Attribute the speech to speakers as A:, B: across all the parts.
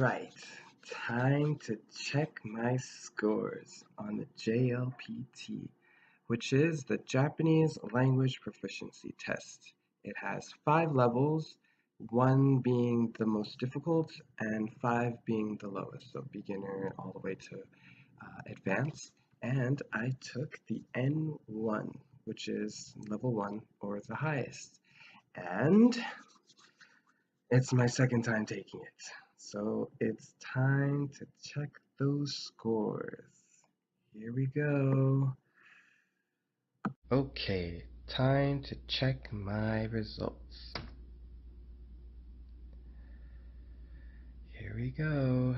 A: Alright, time to check my scores on the JLPT, which is the Japanese Language Proficiency Test. It has 5 levels, 1 being the most difficult and 5 being the lowest, so beginner all the way to advanced. And I took the N1, which is level 1 or the highest. And it's my second time taking it. So it's time to check those scores. Here we go. Okay, time to check my results. Here we go.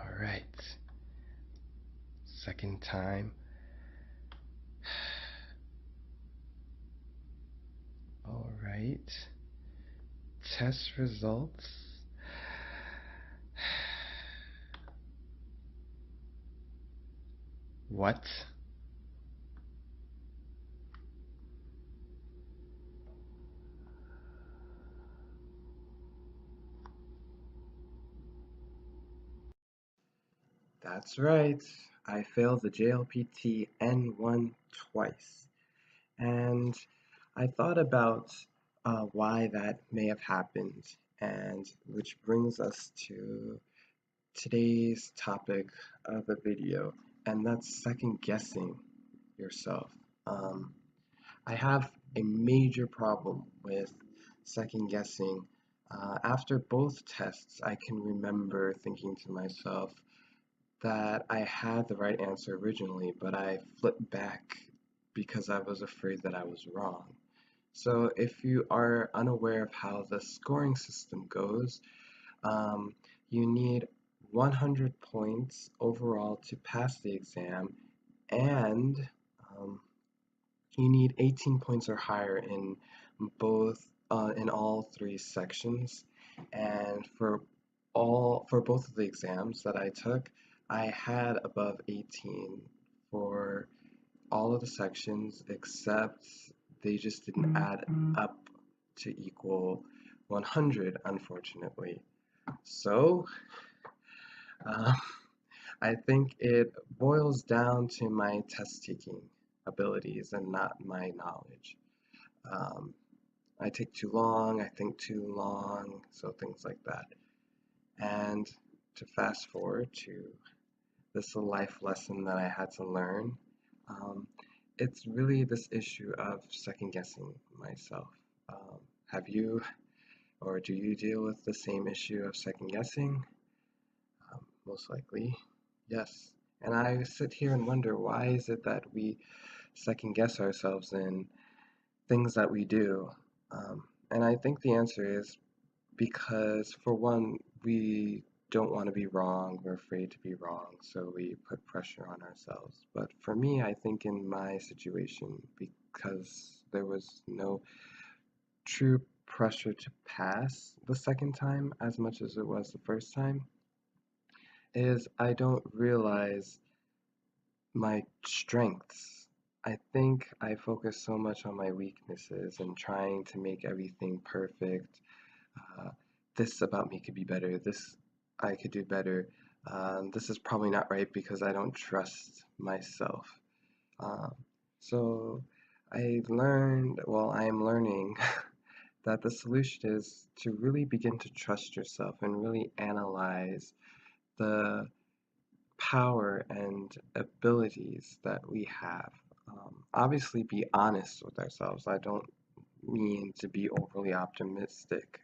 A: Alright. Second time. Alright. Test results. What? That's right. I failed the JLPT N1 twice. And I thought about why that may have happened, and which brings us to today's topic of the video, and that's second guessing yourself. I have a major problem with second guessing. After both tests, I can remember thinking to myself that I had the right answer originally, but I flipped back because I was afraid that I was wrong. So if you are unaware of how the scoring system goes, um, you need 100 points overall to pass the exam, and um, you need 18 points or higher in all 3 sections. And for both of the exams that I took, I had above 18 for all of the sections, except they just didn't add up to equal 100, unfortunately. So uh, I think it boils down to my test taking abilities and not my knowledge. Um, I take too long, I think too long, so things like that. And to fast forward to this life lesson that I had to learn, um, it's really this issue of second guessing myself. Have you or do you deal with the same issue of second guessing? Most likely, yes. And I sit here and wonder, why is it that we second guess ourselves in things that we do? And I think the answer is because, for one, we don't want to be wrong, we're afraid to be wrong, so we put pressure on ourselves. But for me, I think in my situation, because there was no true pressure to pass the second time as much as it was the first time, is I don't realize my strengths. I think I focus so much on my weaknesses and trying to make everything perfect. Uh, this about me could be better. This I could do better. This is probably not right because I don't trust myself. Um, so I am learning that the solution is to really begin to trust yourself and really analyze the power and abilities that we have. Obviously, be honest with ourselves. I don't mean to be overly optimistic,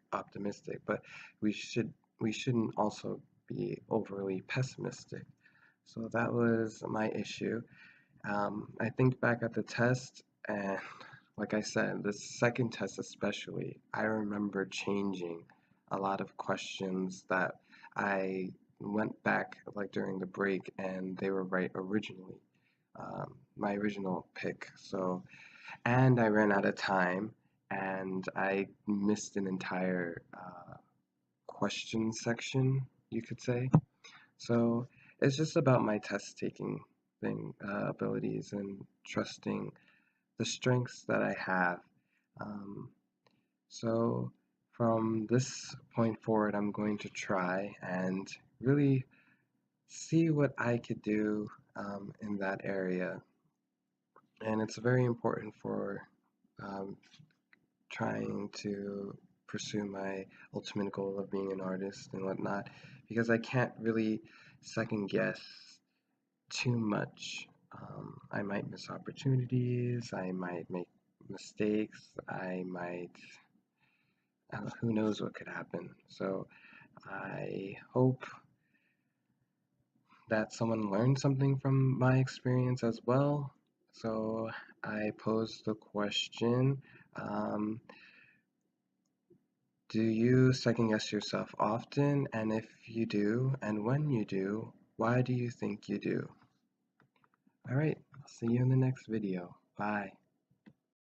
A: but we should we shouldn't also be overly pessimistic. So that was my issue. I think back at the test, and like I said, the second test especially, I remember changing a lot of questions that I went back like during the break, and they were right originally, my original pick. So, and I ran out of time, and I missed an entire question section, you could say. So it's just about my test taking abilities and trusting the strengths that I have. Um, so from this point forward, I'm going to try and really see what I could do in that area. And it's very important for um, trying to pursue my ultimate goal of being an artist and whatnot, because I can't really second guess too much. I might miss opportunities, I might make mistakes, I might, who knows what could happen. So I hope that someone learned something from my experience as well. So I pose the question, um, do you second guess yourself often? And if you do, and when you do, why do you think you do? Alright, I'll see you in the next video. Bye.